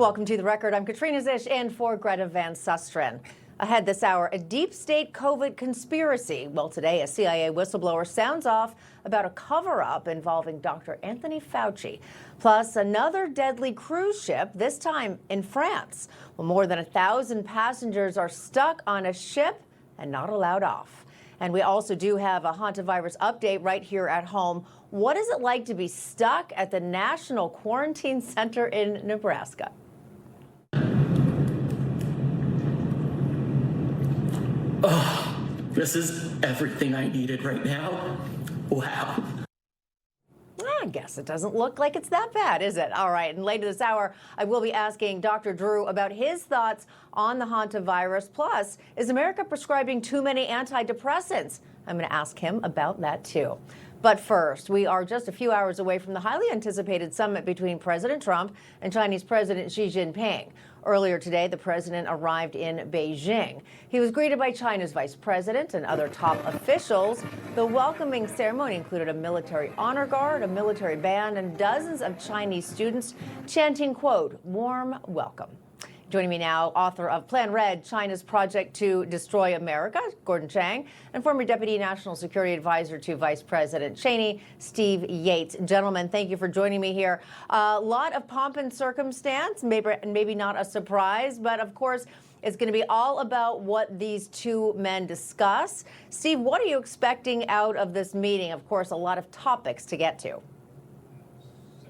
Welcome to The Record. I'm Katrina Szish in for Greta Van Susteren. Ahead this hour, a deep state COVID conspiracy. Well, today, a CIA whistleblower sounds off about a cover-up involving Dr. Anthony Fauci. Plus, another deadly cruise ship, this time in France. Well, more than 1,000 passengers are stuck on a ship and not allowed off. And we also do have a hantavirus update right here at home. What is it like to be stuck at the National Quarantine Center in Nebraska? Oh, this is everything I needed right now. Wow. I guess it doesn't look like it's that bad, is it? All right, and later this hour, I will be asking Dr. Drew about his thoughts on the hantavirus. Plus, is America prescribing too many antidepressants? I'm going to ask him about that, too. But first, we are just a few hours away from the highly anticipated summit between President Trump and Chinese President Xi Jinping. Earlier today, the president arrived in Beijing. He was greeted by China's vice president and other top officials. The welcoming ceremony included a military honor guard, a military band, and dozens of Chinese students chanting, quote, "warm welcome." Joining me now, author of Plan Red, China's Project to Destroy America, Gordon Chang, and former Deputy National Security Advisor to Vice President Cheney, Steve Yates. Gentlemen, thank you for joining me here. A lot of pomp and circumstance, maybe not a surprise, but of course, it's going to be all about what these two men discuss. Steve, what are you expecting out of this meeting? Of course, a lot of topics to get to.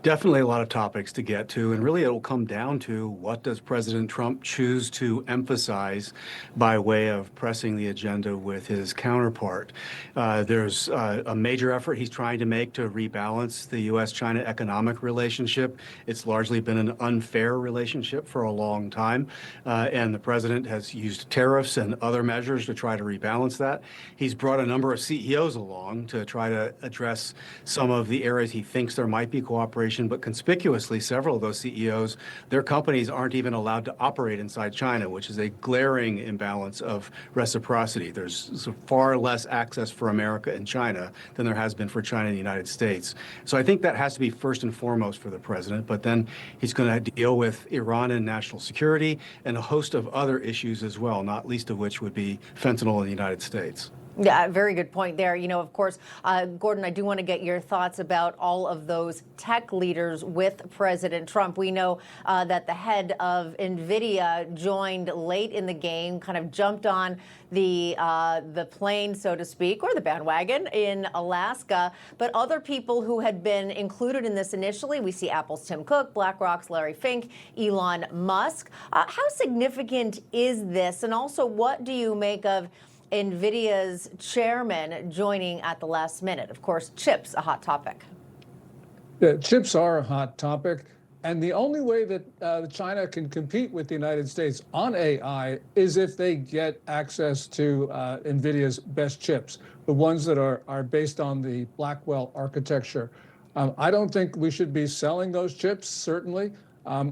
Definitely a lot of topics to get to, and really it'll come down to what does President Trump choose to emphasize by way of pressing the agenda with his counterpart. There's a major effort he's trying to make to rebalance the U.S.-China economic relationship. It's largely been an unfair relationship for a long time, and the president has used tariffs and other measures to try to rebalance that. He's brought a number of CEOs along to try to address some of the areas he thinks there might be cooperation. But conspicuously, several of those CEOs, their companies aren't even allowed to operate inside China, which is a glaring imbalance of reciprocity. There's far less access for America in China than there has been for China in the United States. So I think that has to be first and foremost for the president. But then he's going to deal with Iran and national security and a host of other issues as well, not least of which would be fentanyl in the United States. Yeah, very good point there. You know, of course, Gordon, I do want to get your thoughts about all of those tech leaders with President Trump. We know that the head of NVIDIA joined late in the game, kind of jumped on the plane, so to speak, or the bandwagon in Alaska. But other people who had been included in this initially, we see Apple's Tim Cook, BlackRock's Larry Fink, Elon Musk. How significant is this? And also, what do you make of NVIDIA's chairman joining at the last minute? Of course, chips, a hot topic. Yeah, chips are a hot topic. And the only way that China can compete with the United States on AI is if they get access to NVIDIA's best chips, the ones that are based on the Blackwell architecture. I don't think we should be selling those chips, certainly.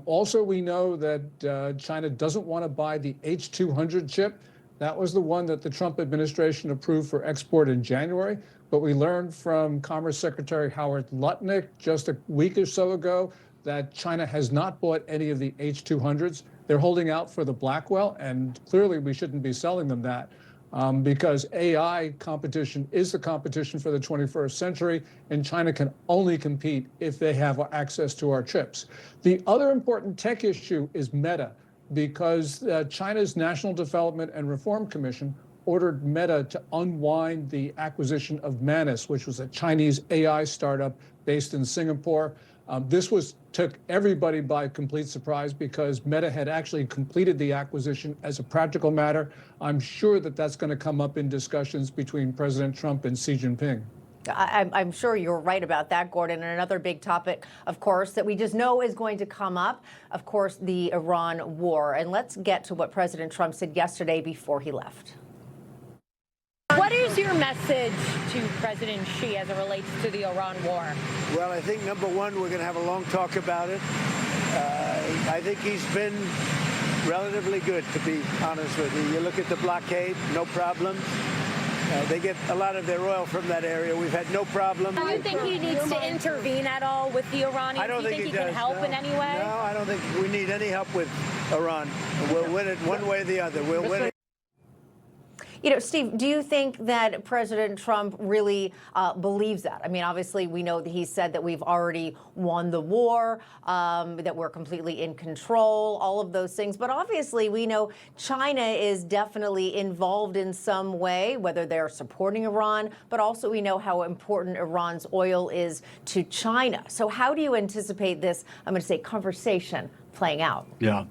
Also, we know that China doesn't want to buy the H200 chip. That was the one that the Trump administration approved for export in January. But we learned from Commerce Secretary Howard Lutnick just a week or so ago that China has not bought any of the H200s. They're holding out for the Blackwell, and clearly we shouldn't be selling them that because AI competition is the competition for the 21st century, and China can only compete if they have access to our chips. The other important tech issue is Meta, because China's National Development and Reform Commission ordered Meta to unwind the acquisition of Manus, which was a Chinese AI startup based in Singapore. This took everybody by complete surprise because Meta had actually completed the acquisition as a practical matter. I'm sure that that's going to come up in discussions between President Trump and Xi Jinping. I'm sure you're right about that, Gordon. And another big topic, of course, that we just know is going to come up, of course, the Iran war. And let's get to what President Trump said yesterday before he left. What is your message to President Xi as it relates to the Iran war? Well, I think, number one, we're going to have a long talk about it. I think he's been relatively good, to be honest with you. You look at the blockade, no problems. They get a lot of their oil from that area. We've had no problem. Do you think he needs to intervene at all with the Iranians? I don't think he does. can help No. in any way? No, I don't think we need any help with Iran. We'll win it one way or the other. We'll win it. You know, Steve, do you think that President Trump really believes that? I mean, obviously, we know that he said that we've already won the war, that we're completely in control, all of those things. But obviously, we know China is definitely involved in some way, whether they're supporting Iran, but also we know how important Iran's oil is to China. So how do you anticipate this, I'm going to say, conversation playing out? Yeah.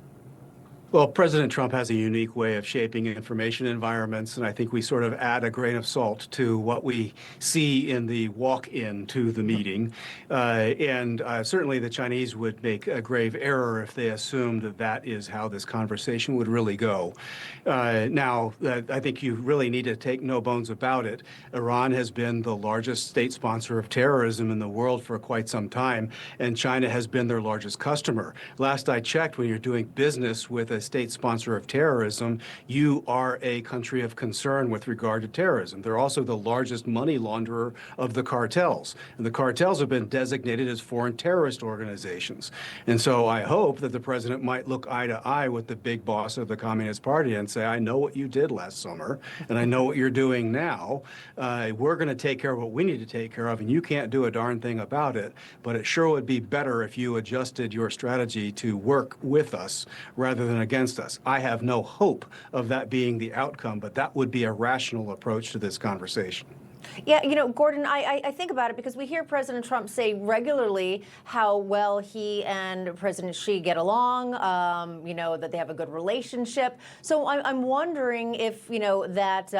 Well, President Trump has a unique way of shaping information environments, and I think we sort of add a grain of salt to what we see in the walk-in to the meeting. Certainly the Chinese would make a grave error if they assumed that that is how this conversation would really go. Now, I think you really need to take no bones about it. Iran has been the largest state sponsor of terrorism in the world for quite some time, and China has been their largest customer. Last I checked, when you're doing business with a state sponsor of terrorism, you are a country of concern with regard to terrorism. They're also the largest money launderer of the cartels. And the cartels have been designated as foreign terrorist organizations. And so I hope that the president might look eye to eye with the big boss of the Communist Party and say, I know what you did last summer, and I know what you're doing now. We're going to take care of what we need to take care of, and you can't do a darn thing about it. But it sure would be better if you adjusted your strategy to work with us rather than against us. I have no hope of that being the outcome, but that would be a rational approach to this conversation. Yeah, you know, Gordon, I think about it because we hear President Trump say regularly how well he and President Xi get along, you know, that they have a good relationship. So I'm wondering if, you know, that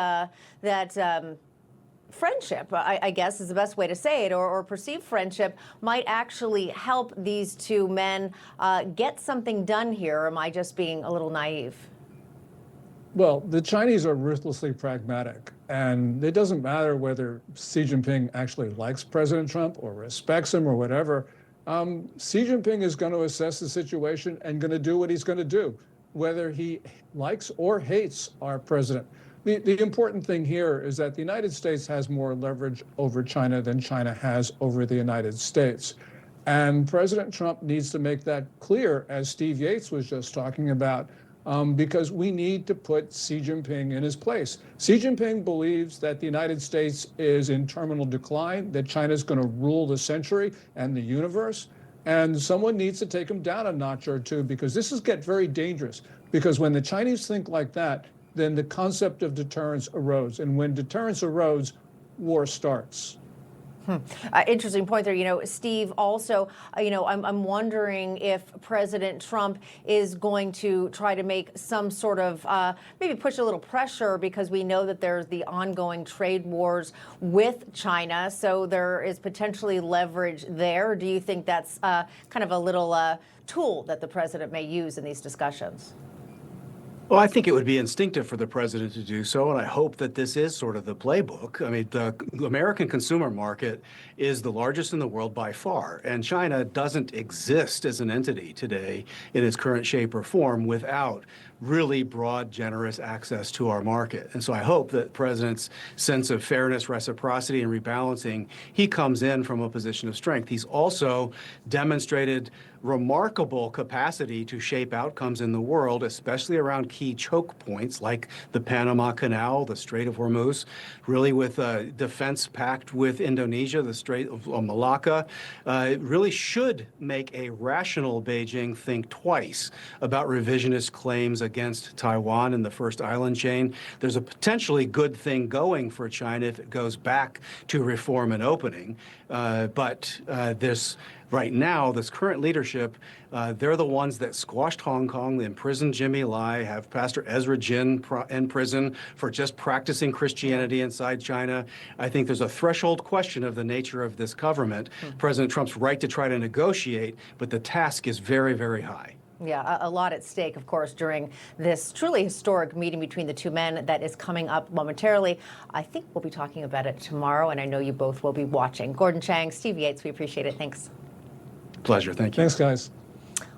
friendship, I guess is the best way to say it, or perceived friendship might actually help these two men get something done here. Or am I just being a little naive? Well, the Chinese are ruthlessly pragmatic, and it doesn't matter whether Xi Jinping actually likes President Trump or respects him or whatever. Xi Jinping is going to assess the situation and going to do what he's going to do, whether he likes or hates our president. The important thing here is that the United States has more leverage over China than China has over the United States. And President Trump needs to make that clear, as Steve Yates was just talking about, because we need to put Xi Jinping in his place. Xi Jinping believes that the United States is in terminal decline, that China is going to rule the century and the universe. And someone needs to take him down a notch or two, because this is get very dangerous. Because when the Chinese think like that, then the concept of deterrence erodes. And when deterrence erodes, war starts. Interesting point there. You know, Steve, also, you know, I'm wondering if President Trump is going to try to make some sort of, maybe push a little pressure, because we know that there's the ongoing trade wars with China. So there is potentially leverage there. Do you think that's kind of a little tool that the president may use in these discussions? Well, I think it would be instinctive for the president to do so, and I hope that this is sort of the playbook. I mean, the American consumer market is the largest in the world by far, and China doesn't exist as an entity today in its current shape or form without really broad, generous access to our market. And so I hope that the president's sense of fairness, reciprocity, and rebalancing, he comes in from a position of strength. He's also demonstrated remarkable capacity to shape outcomes in the world, especially around key choke points like the Panama Canal, the Strait of Hormuz, really with a defense pact with Indonesia, the Strait of Malacca. It really should make a rational Beijing think twice about revisionist claims against Taiwan and the first island chain. There's a potentially good thing going for China if it goes back to reform and opening. But right now, this current leadership, they're the ones that squashed Hong Kong, imprisoned Jimmy Lai, have Pastor Ezra Jin in prison for just practicing Christianity inside China. I think there's a threshold question of the nature of this government. President Trump's right to try to negotiate, but the task is very, very high. Yeah, a lot at stake, of course, during this truly historic meeting between the two men that is coming up momentarily. I think we'll be talking about it tomorrow, and I know you both will be watching. Gordon Chang, Steve Yates, we appreciate it. Thanks. Pleasure. Thank you. Thanks, guys.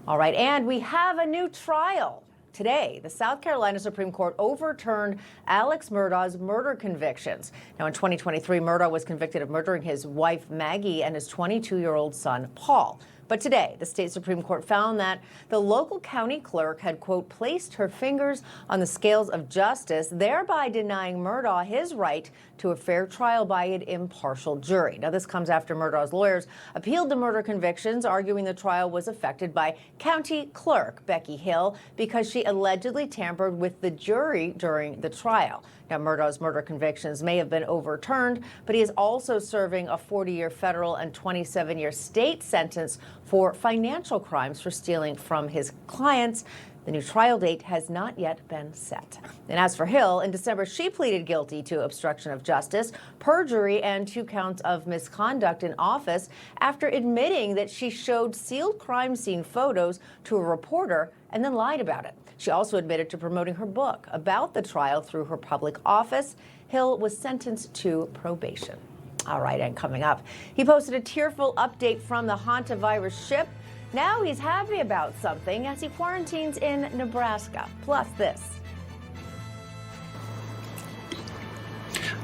All right, and we have a new trial Today, the South Carolina Supreme Court overturned Alex Murdaugh's murder convictions. Now, in 2023, Murdaugh was convicted of murdering his wife, Maggie, and his 22-year-old son, Paul. But today, the state Supreme Court found that the local county clerk had, quote, placed her fingers on the scales of justice, thereby denying Murdaugh his right to a fair trial by an impartial jury. Now, this comes after Murdaugh's lawyers appealed the murder convictions, arguing the trial was affected by county clerk Becky Hill because she allegedly tampered with the jury during the trial. Now, Murdaugh's murder convictions may have been overturned, but he is also serving a 40-year federal and 27-year state sentence for financial crimes for stealing from his clients. The new trial date has not yet been set. And as for Hill, in December, she pleaded guilty to obstruction of justice, perjury, and 2 counts of misconduct in office after admitting that she showed sealed crime scene photos to a reporter and then lied about it. She also admitted to promoting her book about the trial through her public office. Hill was sentenced to probation. All right, and coming up, he posted a tearful update from the hantavirus ship. Now he's happy about something as he quarantines in Nebraska. Plus this.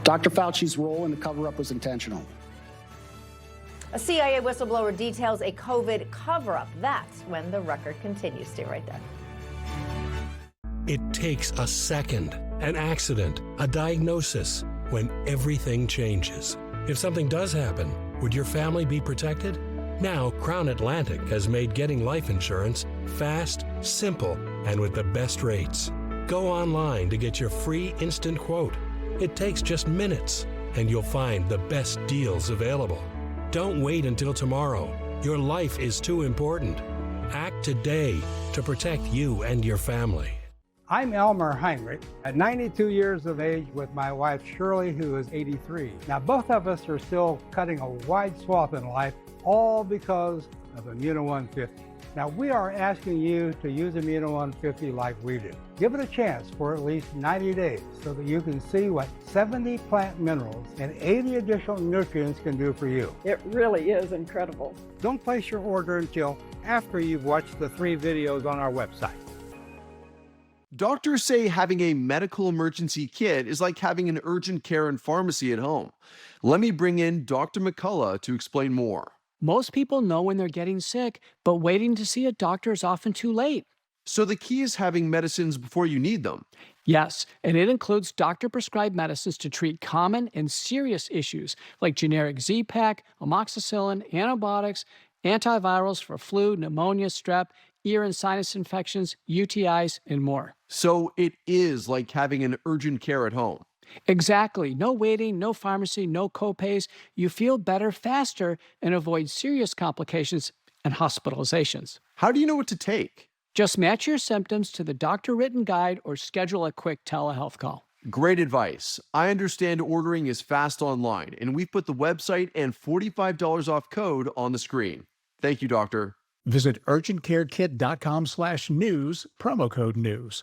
Dr. Fauci's role in the cover-up was intentional. A CIA whistleblower details a COVID cover-up. That's when the record continues. Stay right there. It takes a second, an accident, a diagnosis, when everything changes. If something does happen, would your family be protected? Now, Crown Atlantic has made getting life insurance fast, simple, and with the best rates. Go online to get your free instant quote. It takes just minutes, and you'll find the best deals available. Don't wait until tomorrow. Your life is too important. Act today to protect you and your family. I'm Elmer Heinrich, at 92 years of age with my wife Shirley, who is 83. Now, both of us are still cutting a wide swath in life, all because of Immuno 150. Now, we are asking you to use Immuno 150 like we do. Give it a chance for at least 90 days so that you can see what 70 plant minerals and 80 additional nutrients can do for you. It really is incredible. Don't place your order until after you've watched the 3 videos on our website. Doctors say having a medical emergency kit is like having an urgent care and pharmacy at home. Let me bring in Dr. McCullough to explain more. Most people know when they're getting sick, but waiting to see a doctor is often too late. So the key is having medicines before you need them. Yes, and it includes doctor-prescribed medicines to treat common and serious issues like generic Z-Pak, amoxicillin, antibiotics, antivirals for flu, pneumonia, strep, ear and sinus infections, UTIs, and more. So it is like having an urgent care at home. Exactly. No waiting, no pharmacy, no copays. You feel better faster and avoid serious complications and hospitalizations. How do you know what to take? Just match your symptoms to the doctor-written guide or schedule a quick telehealth call. Great advice. I understand ordering is fast online, and we've put the website and $45 off code on the screen. Thank you, doctor. Visit urgentcarekit.com/news, promo code news.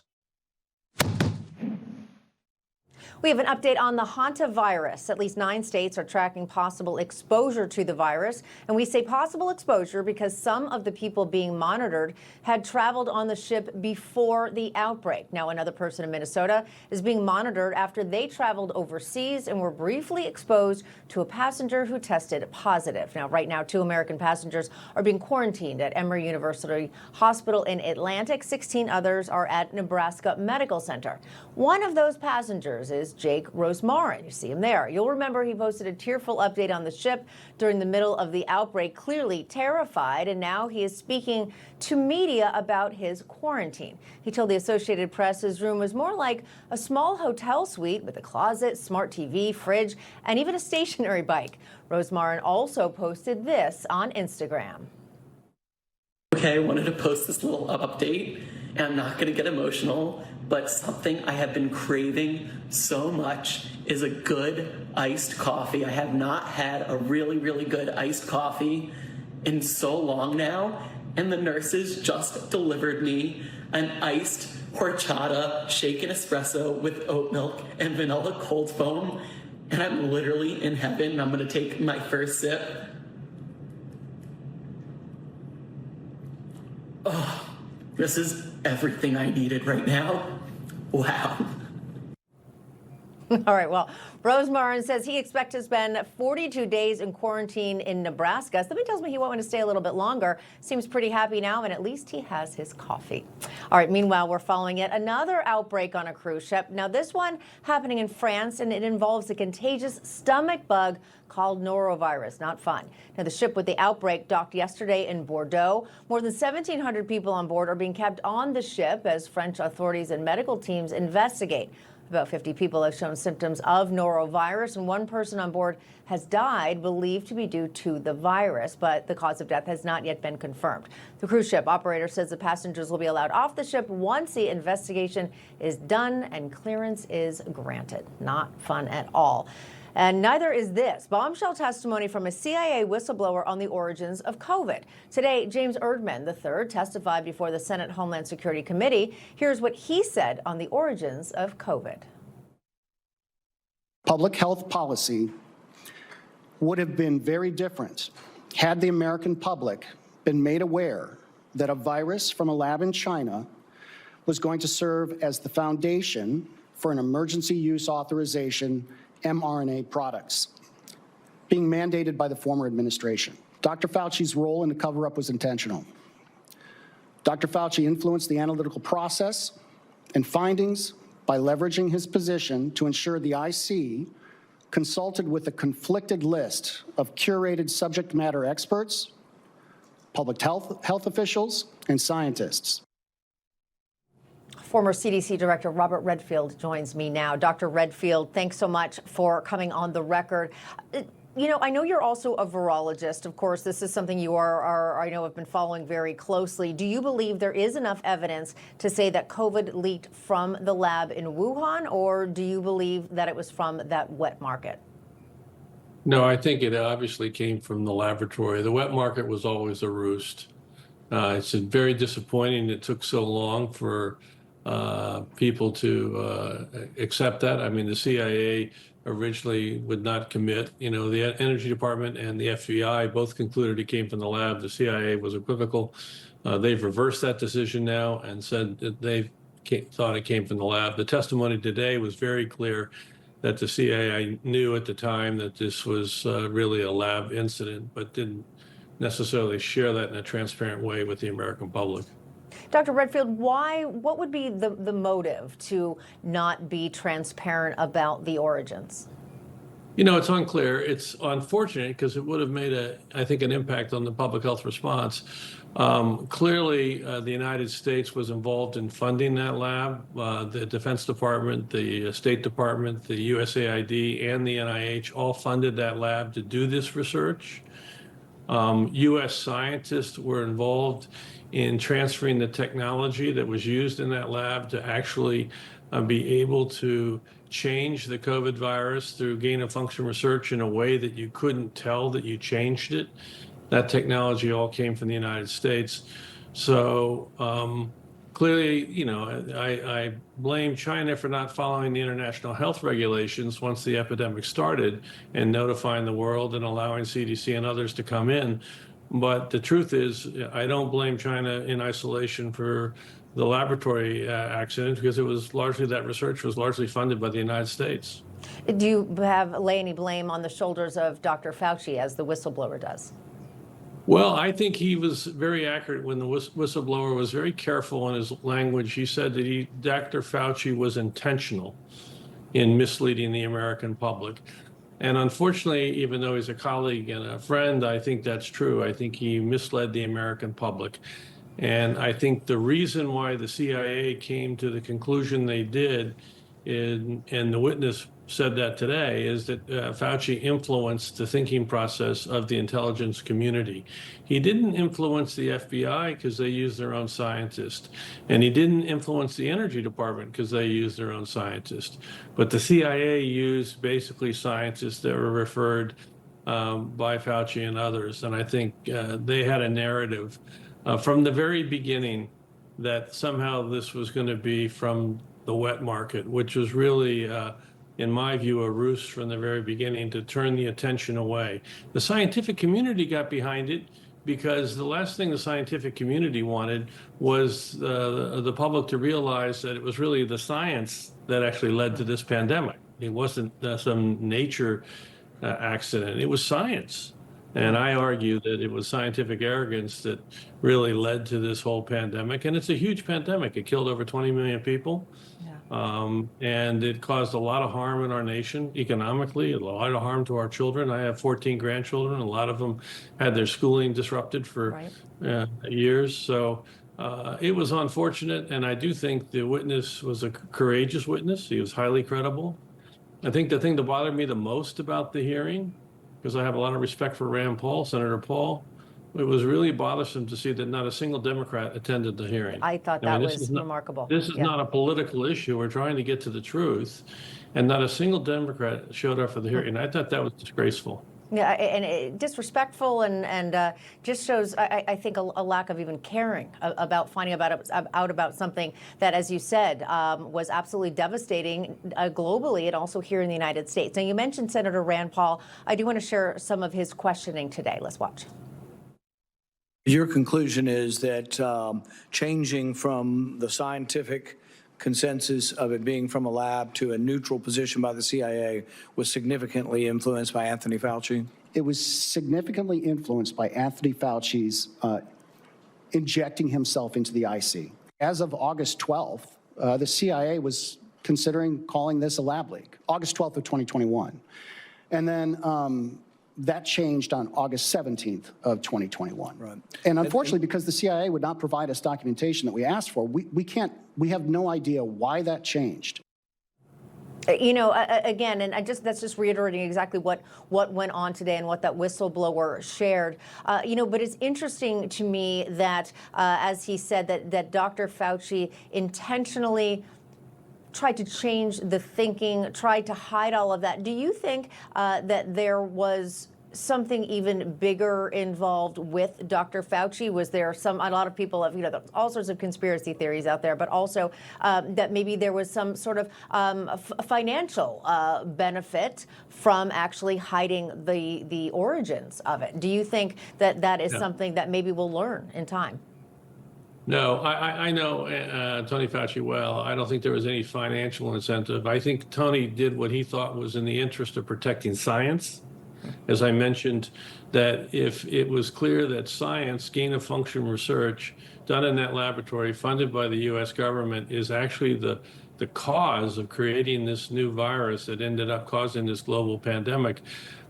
We have an update on the hantavirus. At least 9 states are tracking possible exposure to the virus. And we say possible exposure because some of the people being monitored had traveled on the ship before the outbreak. Now, another person in Minnesota is being monitored after they traveled overseas and were briefly exposed to a passenger who tested positive. Now, right now, 2 American passengers are being quarantined at Emory University Hospital in Atlantic. 16 others are at Nebraska Medical Center. One of those passengers is Jake Rosemarin. You see him there. You'll remember he posted a tearful update on the ship during the middle of the outbreak, clearly terrified, and now he is speaking to media about his quarantine. He told the Associated Press his room was more like a small hotel suite with a closet, smart TV, fridge, and even a stationary bike. Rosemarin also posted this on Instagram. Okay, I wanted to post this little update, and I'm not going to get emotional, but something I have been craving so much is a good iced coffee. I have not had a really, really good iced coffee in so long now, and the nurses just delivered me an iced horchata shaken espresso with oat milk and vanilla cold foam, and I'm literally in heaven. I'm going to take my first sip. Oh, This is everything I needed right now. Wow. All right, well, Rosemarin says he expects to spend 42 days in quarantine in Nebraska. Somebody tells me he won't want to stay a little bit longer. Seems pretty happy now, and at least he has his coffee. All right, meanwhile, we're following yet another outbreak on a cruise ship. Now, this one happening in France, and it involves a contagious stomach bug called norovirus. Not fun. Now, the ship with the outbreak docked yesterday in Bordeaux. More than 1,700 people on board are being kept on the ship as French authorities and medical teams investigate. About 50 people have shown symptoms of norovirus, and one person on board has died, believed to be due to the virus, but the cause of death has not yet been confirmed. The cruise ship operator says the passengers will be allowed off the ship once the investigation is done and clearance is granted. Not fun at all. And neither is this bombshell testimony from a CIA whistleblower on the origins of COVID. Today, James Erdman III testified before the Senate Homeland Security Committee. Here's what he said on the origins of COVID. Public health policy would have been very different had the American public been made aware that a virus from a lab in China was going to serve as the foundation for an emergency use authorization mRNA products being mandated by the former administration. Dr. Fauci's role in the cover-up was intentional. Dr. Fauci influenced the analytical process and findings by leveraging his position to ensure the IC consulted with a conflicted list of curated subject matter experts, public health officials, and scientists. Former CDC Director Robert Redfield joins me now. Dr. Redfield, thanks so much for coming on the record. You know, I know you're also a virologist. Of course, this is something you I know, have been following very closely. Do you believe there is enough evidence to say that COVID leaked from the lab in Wuhan, or do you believe that it was from that wet market? No, I think it obviously came from the laboratory. The wet market was always a roost. It's very disappointing it took so long for people to accept that. I mean, the CIA originally would not commit. You know, the Energy Department and the FBI both concluded it came from the lab. The CIA was equivocal. They've reversed that decision now and said that they thought it came from the lab. The testimony today was very clear that the CIA knew at the time that this was really a lab incident, but didn't necessarily share that in a transparent way with the American public. Dr. Redfield, what would be the motive to not be transparent about the origins? You know, it's unclear. It's unfortunate because it would have made, I think, an impact on the public health response. Clearly, the United States was involved in funding that lab. The Defense Department, the State Department, the USAID, and the NIH all funded that lab to do this research. U.S. scientists were involved in transferring the technology that was used in that lab to actually be able to change the COVID virus through gain-of-function research in a way that you couldn't tell that you changed it. That technology all came from the United States. So clearly, you know, I blame China for not following the international health regulations once the epidemic started and notifying the world and allowing CDC and others to come in. But the truth is, I don't blame China in isolation for the laboratory accident because it was largely, that research was largely funded by the United States. Do you lay any blame on the shoulders of Dr. Fauci, as the whistleblower does? Well, I think he was very accurate when the whistleblower was very careful in his language. He said that Dr. Fauci was intentional in misleading the American public. And unfortunately, even though he's a colleague and a friend, I think that's true. I think he misled the American public. And I think the reason why the CIA came to the conclusion they did, and the witness said that today, is that Fauci influenced the thinking process of the intelligence community. He didn't influence the FBI because they use their own scientists. And he didn't influence the Energy Department because they use their own scientists. But the CIA used basically scientists that were referred by Fauci and others. And I think they had a narrative from the very beginning that somehow this was going to be from the wet market, which was really in my view, a ruse from the very beginning to turn the attention away. The scientific community got behind it because the last thing the scientific community wanted was the public to realize that it was really the science that actually led to this pandemic. It wasn't some nature accident. It was science. And I argue that it was scientific arrogance that really led to this whole pandemic. And it's a huge pandemic. It killed over 20 million people. And it caused a lot of harm in our nation economically, a lot of harm to our children. I have 14 grandchildren. A lot of them had their schooling disrupted for years. So it was unfortunate. And I do think the witness was a courageous witness. He was highly credible. I think the thing that bothered me the most about the hearing, because I have a lot of respect for Rand Paul, Senator Paul, it was really bothersome to see that not a single Democrat attended the hearing. I thought that was remarkable. This is not a political issue. We're trying to get to the truth, and not a single Democrat showed up for the hearing. I thought that was disgraceful. Yeah, and disrespectful, and just shows, I think, a lack of even caring about finding out about something that, as you said, was absolutely devastating globally and also here in the United States. Now, you mentioned Senator Rand Paul. I do want to share some of his questioning today. Let's watch. Your conclusion is that changing from the scientific consensus of it being from a lab to a neutral position by the CIA was significantly influenced by Anthony Fauci? It was significantly influenced by Anthony Fauci's injecting himself into the IC. As of August 12th, the CIA was considering calling this a lab leak, August 12th of 2021. And then that changed on August 17th of 2021. Right. And unfortunately, because the CIA would not provide us documentation that we asked for, we have no idea why that changed. You know, again, and that's just reiterating exactly what went on today and what that whistleblower shared. You know, but it's interesting to me that, as he said, that Dr. Fauci intentionally tried to change the thinking, tried to hide all of that. Do you think that there was something even bigger involved with Dr. Fauci? Was there a lot of people have, all sorts of conspiracy theories out there, but also that maybe there was some sort of financial benefit from actually hiding the origins of it? Do you think that is something that maybe we'll learn in time? No, I know Tony Fauci well. I don't think there was any financial incentive. I think Tony did what he thought was in the interest of protecting science. As I mentioned, that if it was clear that science, gain-of-function research done in that laboratory funded by the U.S. government is actually the cause of creating this new virus that ended up causing this global pandemic,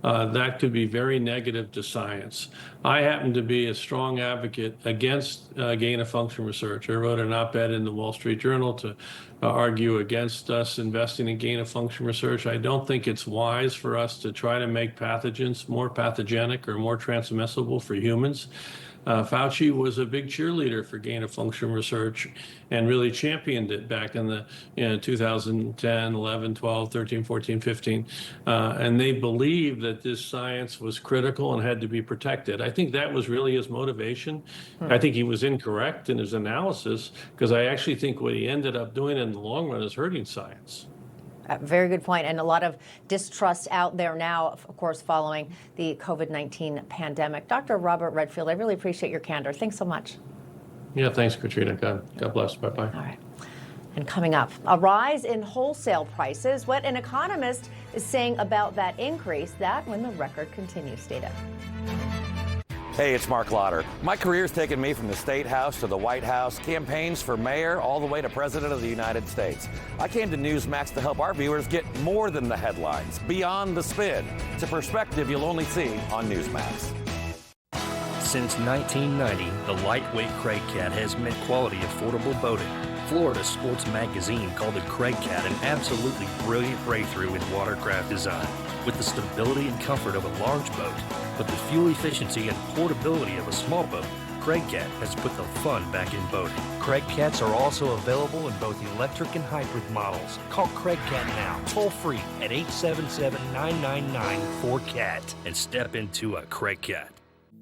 that could be very negative to science. I happen to be a strong advocate against gain-of-function research. I wrote an op-ed in the Wall Street Journal to argue against us investing in gain-of-function research. I don't think it's wise for us to try to make pathogens more pathogenic or more transmissible for humans. Fauci was a big cheerleader for gain-of-function research and really championed it back in the 2010, 11, 12, 13, 14, 15. And they believed that this science was critical and had to be protected. I think that was really his motivation. I think he was incorrect in his analysis, because I actually think what he ended up doing in the long run is hurting science. Very good point. And a lot of distrust out there now, of course, following the COVID-19 pandemic. Dr. Robert Redfield, I really appreciate your candor. Thanks so much. Yeah, thanks, Katrina. God bless. Bye-bye. All right. And coming up, a rise in wholesale prices. What an economist is saying about that increase. That when the record continues. Stay tuned. Hey, it's Mark Lauder. My career's taken me from the State House to the White House, campaigns for mayor, all the way to President of the United States. I came to Newsmax to help our viewers get more than the headlines, beyond the spin. It's a perspective you'll only see on Newsmax. Since 1990, the lightweight Craig Cat has meant quality, affordable boating. Florida Sports Magazine called the Craig Cat an absolutely brilliant breakthrough in watercraft design. With the stability and comfort of a large boat, but the fuel efficiency and portability of a small boat, Craig Cat has put the fun back in boating. Craig Cats are also available in both electric and hybrid models. Call Craig Cat now, toll free at 877-999-4CAT and step into a Craig Cat.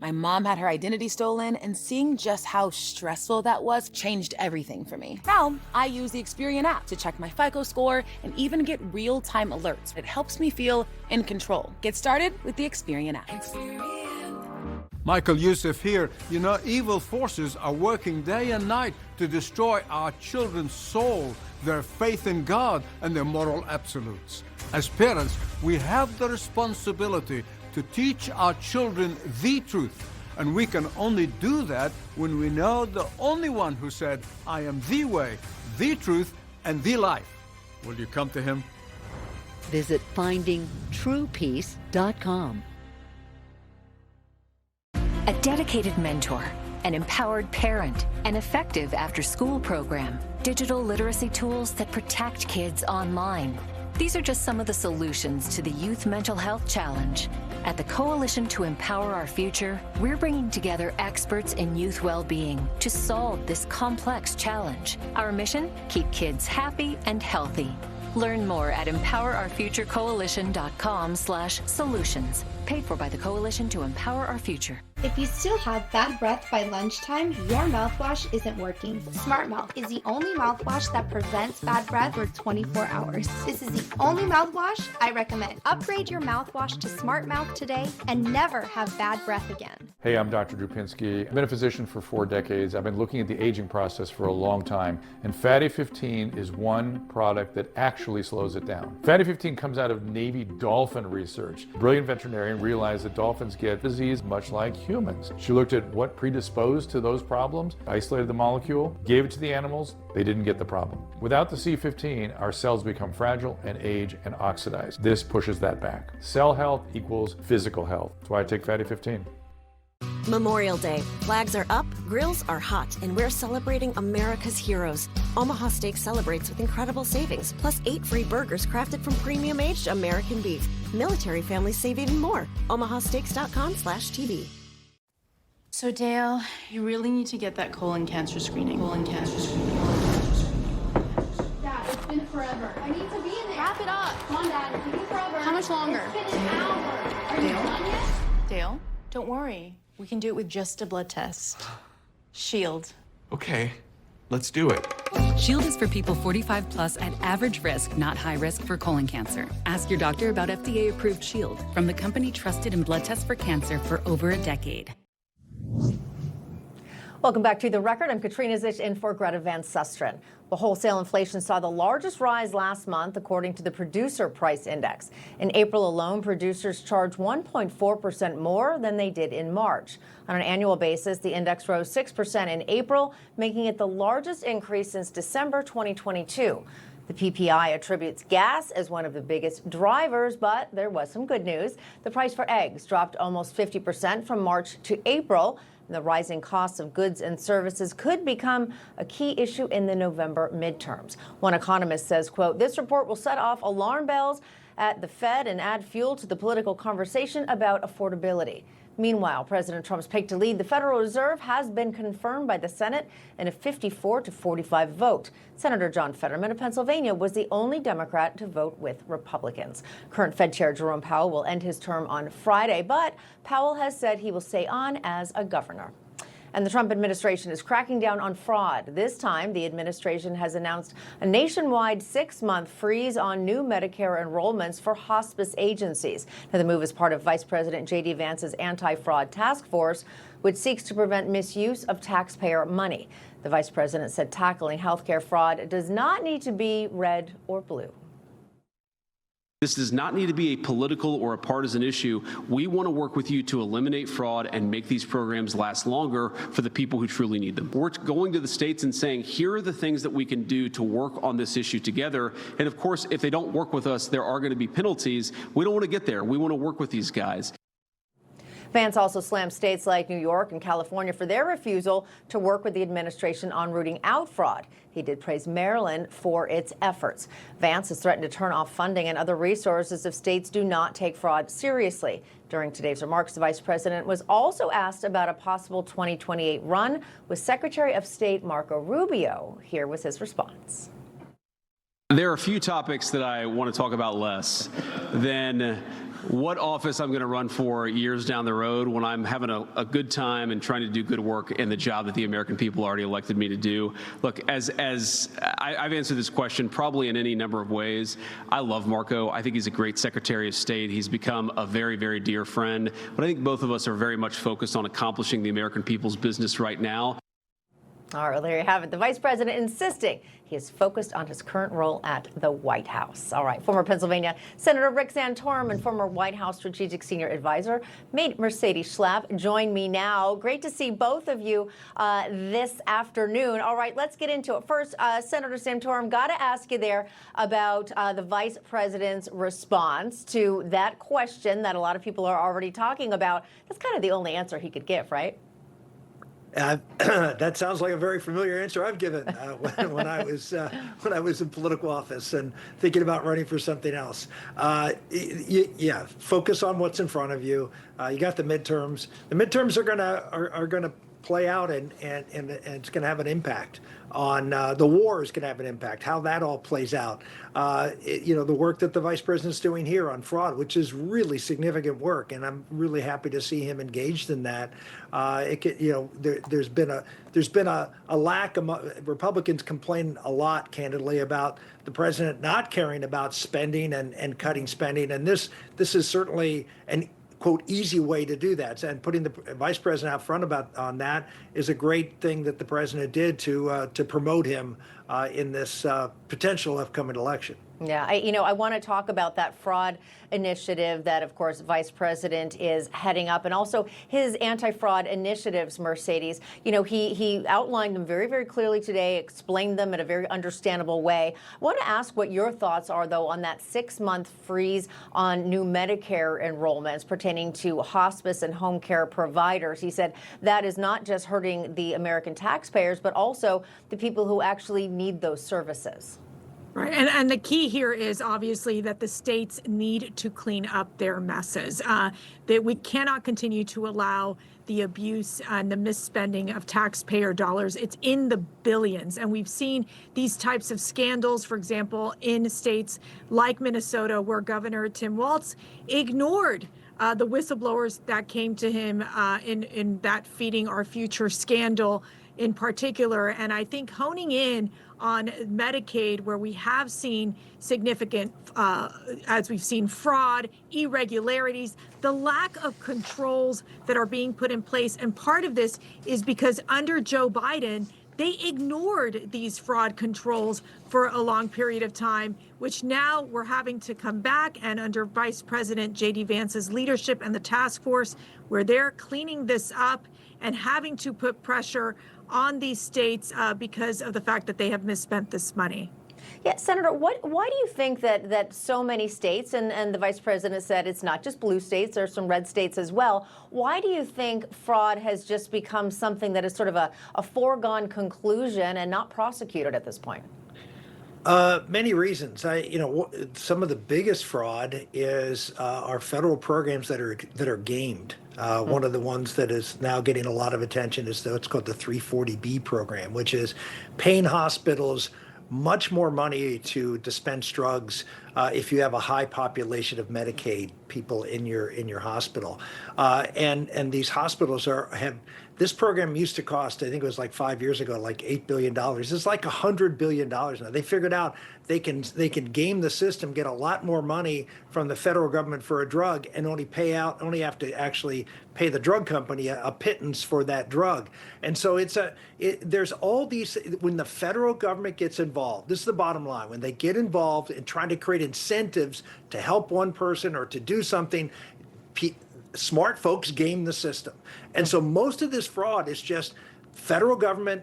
My mom had her identity stolen, and seeing just how stressful that was changed everything for me. Now, I use the Experian app to check my FICO score and even get real-time alerts. It helps me feel in control. Get started with the Experian app. Michael Youssef here. You know, evil forces are working day and night to destroy our children's soul, their faith in God, and their moral absolutes. As parents, we have the responsibility to teach our children the truth. And we can only do that when we know the only one who said, I am the way, the truth, and the life. Will you come to him? Visit findingtruepeace.com. A dedicated mentor, an empowered parent, an effective after-school program, digital literacy tools that protect kids online. These are just some of the solutions to the Youth Mental Health Challenge. At the Coalition to Empower Our Future, we're bringing together experts in youth well-being to solve this complex challenge. Our mission? Keep kids happy and healthy. Learn more at empowerourfuturecoalition.com/solutions. Paid for by the Coalition to Empower Our Future. If you still have bad breath by lunchtime, your mouthwash isn't working. Smart Mouth is the only mouthwash that prevents bad breath for 24 hours. This is the only mouthwash I recommend. Upgrade your mouthwash to Smart Mouth today and never have bad breath again. Hey, I'm Dr. Drew Pinsky. I've been a physician for 4 decades. I've been looking at the aging process for a long time, and Fatty 15 is one product that actually slows it down. Fatty 15 comes out of Navy dolphin research. A brilliant veterinarian realized that dolphins get disease much like humans. She looked at what predisposed to those problems, isolated the molecule, gave it to the animals, they didn't get the problem. Without the C15, our cells become fragile and age and oxidize. This pushes that back. Cell health equals physical health. That's why I take Fatty 15. Memorial Day. Flags are up, grills are hot, and we're celebrating America's heroes. Omaha Steak celebrates with incredible savings, plus 8 free burgers crafted from premium-aged American beef. Military families save even more. omahasteaks.com/TV. So Dale, you really need to get that colon cancer screening. Dad, it's been forever. I need to be in there. Wrap it up. Come on, Dad. It's been forever. How much longer? It's been an hour. Are you done yet? Dale, don't worry. We can do it with just a blood test. Shield. Okay, let's do it. Shield is for people 45 plus at average risk, not high risk for colon cancer. Ask your doctor about FDA-approved Shield from the company trusted in blood tests for cancer for over a decade. Welcome back to The Record. I'm Katrina Szish in for Greta Van Susteren. Well, wholesale inflation saw the largest rise last month, according to the Producer Price Index. In April alone, producers charged 1.4% more than they did in March. On an annual basis, the index rose 6% in April, making it the largest increase since December 2022. The PPI attributes gas as one of the biggest drivers, but there was some good news. The price for eggs dropped almost 50% from March to April. And the rising costs of goods and services could become a key issue in the November midterms. One economist says, quote, this report will set off alarm bells at the Fed and add fuel to the political conversation about affordability. Meanwhile, President Trump's pick to lead the Federal Reserve has been confirmed by the Senate in a 54-45 vote. Senator John Fetterman of Pennsylvania was the only Democrat to vote with Republicans. Current Fed Chair Jerome Powell will end his term on Friday, but Powell has said he will stay on as a governor. And the Trump administration is cracking down on fraud. This time, the administration has announced a nationwide 6-month freeze on new Medicare enrollments for hospice agencies. Now, the move is part of Vice President J.D. Vance's anti-fraud task force, which seeks to prevent misuse of taxpayer money. The vice president said tackling healthcare fraud does not need to be red or blue. This does not need to be a political or a partisan issue. We want to work with you to eliminate fraud and make these programs last longer for the people who truly need them. We're going to the states and saying, here are the things that we can do to work on this issue together. And of course, if they don't work with us, there are going to be penalties. We don't want to get there. We want to work with these guys. Vance also slammed states like New York and California for their refusal to work with the administration on rooting out fraud. He did praise Maryland for its efforts. Vance has threatened to turn off funding and other resources if states do not take fraud seriously. During today's remarks, the vice president was also asked about a possible 2028 run with Secretary of State Marco Rubio. Here was his response. There are a few topics that I want to talk about less than what office I'm going to run for years down the road when I'm having a good time and trying to do good work in the job that the American people already elected me to do. Look, as I've answered this question probably in any number of ways. I love Marco. I think he's a great Secretary of State. He's become a very, very dear friend. But I think both of us are very much focused on accomplishing the American people's business right now. All right, well, there you have it. The vice president insisting he is focused on his current role at the White House. All right, former Pennsylvania Senator Rick Santorum and former White House Strategic Senior Advisor Mercedes Schlapp join me now. Great to see both of you this afternoon. All right, let's get into it. First, Senator Santorum, got to ask you there about the vice president's response to that question that a lot of people are already talking about. That's kind of the only answer he could give, right? That sounds like a very familiar answer I've given when I was in political office and thinking about running for something else. Yeah, focus on what's in front of you. You got the midterms. The midterms are gonna play out, and it's going to have an impact on the war. Is going to have an impact. How that all plays out. The work that the vice president's doing here on fraud, which is really significant work, and I'm really happy to see him engaged in that. There's been a lack of Republicans complain a lot, candidly, about the president not caring about spending and cutting spending, and this is certainly an quote easy way to do that, and putting the vice president out front on that is a great thing that the president did to promote him in this potential upcoming election. Yeah, I want to talk about that fraud initiative that, of course, Vice President is heading up, and also his anti-fraud initiatives, Mercedes. He outlined them very, very clearly today, explained them in a very understandable way. I want to ask what your thoughts are, though, on that 6-month freeze on new Medicare enrollments pertaining to hospice and home care providers. He said that is not just hurting the American taxpayers, but also the people who actually need those services. Right. And the key here is obviously that the states need to clean up their messes, that we cannot continue to allow the abuse and the misspending of taxpayer dollars. It's in the billions. And we've seen these types of scandals, for example, in states like Minnesota, where Governor Tim Walz ignored the whistleblowers that came to him in that Feeding Our Future scandal in particular. And I think honing in on Medicaid, where we have seen significant, as we've seen, fraud, irregularities, the lack of controls that are being put in place. And part of this is because under Joe Biden, they ignored these fraud controls for a long period of time, which now we're having to come back. And under Vice President J.D. Vance's leadership and the task force, where they're cleaning this up and having to put pressure on these states because of the fact that they have misspent this money. Yeah, Senator, why do you think that so many states, and the vice president said it's not just blue states, there's some red states as well. Why do you think fraud has just become something that is sort of a foregone conclusion and not prosecuted at this point? Many reasons. Some of the biggest fraud is our federal programs that are gamed. One of the ones that is now getting a lot of attention is what's called the 340B program, which is paying hospitals much more money to dispense drugs if you have a high population of Medicaid people in your hospital. And these hospitals have. This program used to cost, I think it was like 5 years ago, like $8 billion. It's like $100 billion now. They figured out they can game the system, get a lot more money from the federal government for a drug, and only have to actually pay the drug company a pittance for that drug. And so there's all these, when the federal government gets involved, this is the bottom line, when they get involved in trying to create incentives to help one person or to do something, smart folks game the system. And so most of this fraud is just federal government,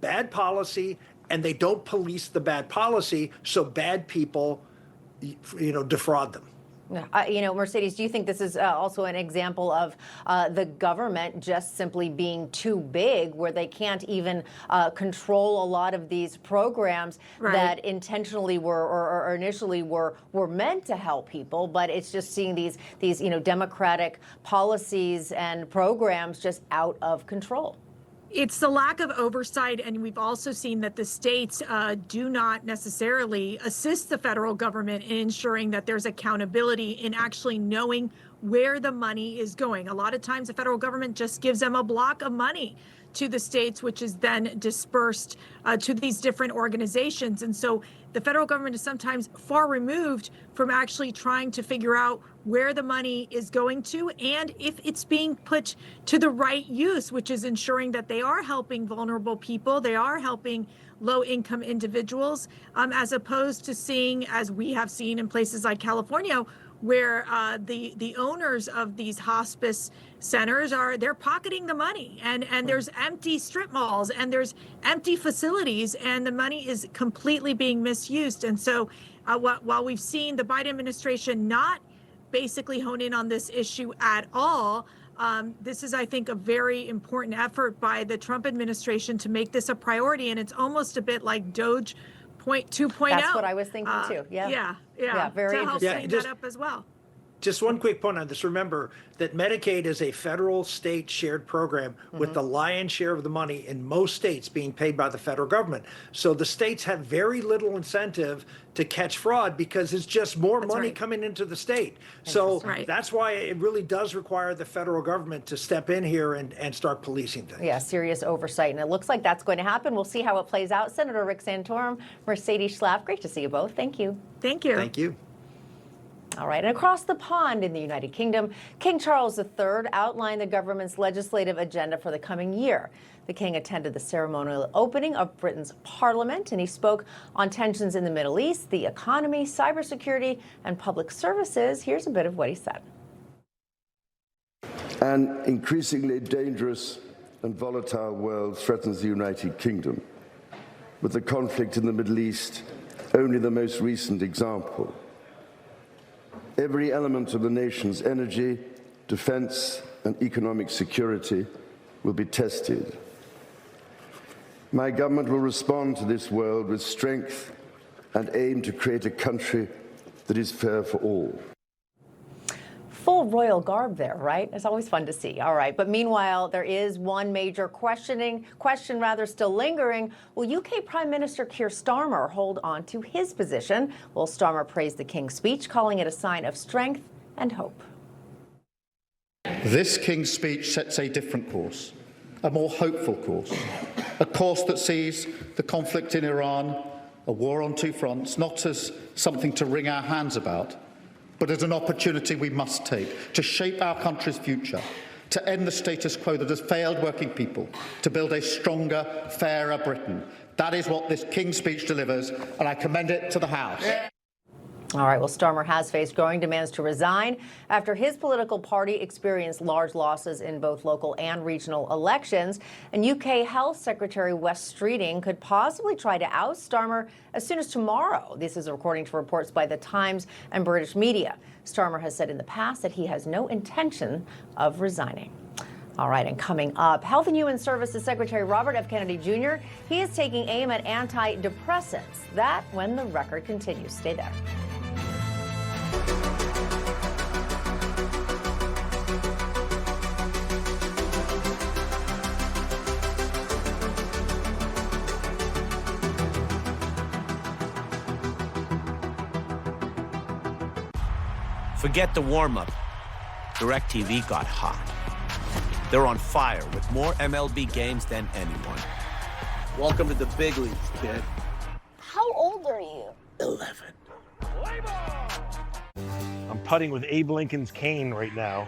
bad policy, and they don't police the bad policy, so bad people, defraud them. Mercedes, do you think this is also an example of the government just simply being too big, where they can't even control a lot of these programs that intentionally were or initially were meant to help people, but it's just seeing these democratic policies and programs just out of control? It's the lack of oversight, and we've also seen that the states do not necessarily assist the federal government in ensuring that there's accountability in actually knowing where the money is going. A lot of times the federal government just gives them a block of money to the states, which is then dispersed to these different organizations. And so the federal government is sometimes far removed from actually trying to figure out where the money is going to and if it's being put to the right use, which is ensuring that they are helping vulnerable people, they are helping low-income individuals, as opposed to seeing, as we have seen in places like California, where the owners of these hospice centers they're pocketing the money, and there's empty strip malls and there's empty facilities, and the money is completely being misused. And so while we've seen the Biden administration not basically hone in on this issue at all, this is, I think, a very important effort by the Trump administration to make this a priority, and it's almost a bit like Doge 2.0. That's what I was thinking too. Yeah, very to help interesting. clean that up as well. Just one quick point on this. Remember that Medicaid is a federal state shared program with the lion's share of the money in most states being paid by the federal government. So the states have very little incentive to catch fraud because it's just more money coming into the state. So that's why it really does require the federal government to step in here and start policing things. Yeah, serious oversight. And it looks like that's going to happen. We'll see how it plays out. Senator Rick Santorum, Mercedes Schlapp, great to see you both. Thank you. Thank you. Thank you. All right, and across the pond in the United Kingdom, King Charles III outlined the government's legislative agenda for the coming year. The king attended the ceremonial opening of Britain's parliament, and he spoke on tensions in the Middle East, the economy, cybersecurity, and public services. Here's a bit of what he said. An increasingly dangerous and volatile world threatens the United Kingdom, with the conflict in the Middle East only the most recent example. Every element of the nation's energy, defense, and economic security will be tested. My government will respond to this world with strength and aim to create a country that is fair for all. Full royal garb there, right? It's always fun to see. All right, but meanwhile, there is one major question still lingering. Will UK Prime Minister Keir Starmer hold on to his position? Well, Starmer praised the King's speech, calling it a sign of strength and hope. This King's speech sets a different course, a more hopeful course, a course that sees the conflict in Iran, a war on two fronts, not as something to wring our hands about, but as an opportunity we must take to shape our country's future, to end the status quo that has failed working people, to build a stronger, fairer Britain. That is what this King's speech delivers, and I commend it to the House. All right, well, Starmer has faced growing demands to resign after his political party experienced large losses in both local and regional elections. And UK Health Secretary Wes Streeting could possibly try to oust Starmer as soon as tomorrow. This is according to reports by The Times and British media. Starmer has said in the past that he has no intention of resigning. All right, and coming up, Health and Human Services Secretary Robert F. Kennedy Jr., he is taking aim at antidepressants. That when the record continues. Stay there. Forget the warm-up. DirecTV got hot. They're on fire with more MLB games than anyone. Welcome to the big leagues, kid. How old are you? 11. I'm putting with Abe Lincoln's cane right now.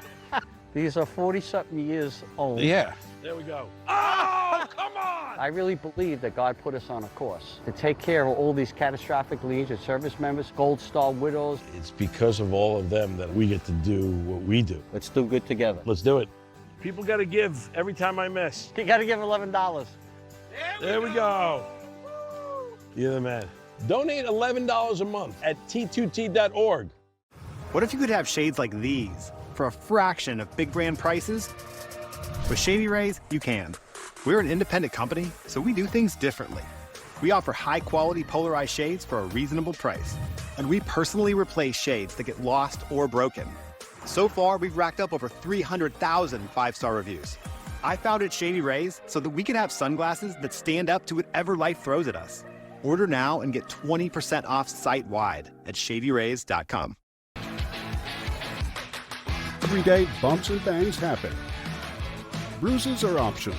These are 40-something years old. Yeah. There we go. Oh, come on! I really believe that God put us on a course to take care of all these catastrophic needs of service members, Gold Star widows. It's because of all of them that we get to do what we do. Let's do good together. Let's do it. People got to give every time I miss. You got to give $11. There we go. You're the man. Donate $11 a month at T2T.org. What if you could have shades like these for a fraction of big brand prices? With Shady Rays, you can. We're an independent company, so we do things differently. We offer high-quality polarized shades for a reasonable price. And we personally replace shades that get lost or broken. So far, we've racked up over 300,000 five-star reviews. I founded Shady Rays so that we can have sunglasses that stand up to whatever life throws at us. Order now and get 20% off site-wide at shadyrays.com. Every day, bumps and bangs happen. Bruises are optional.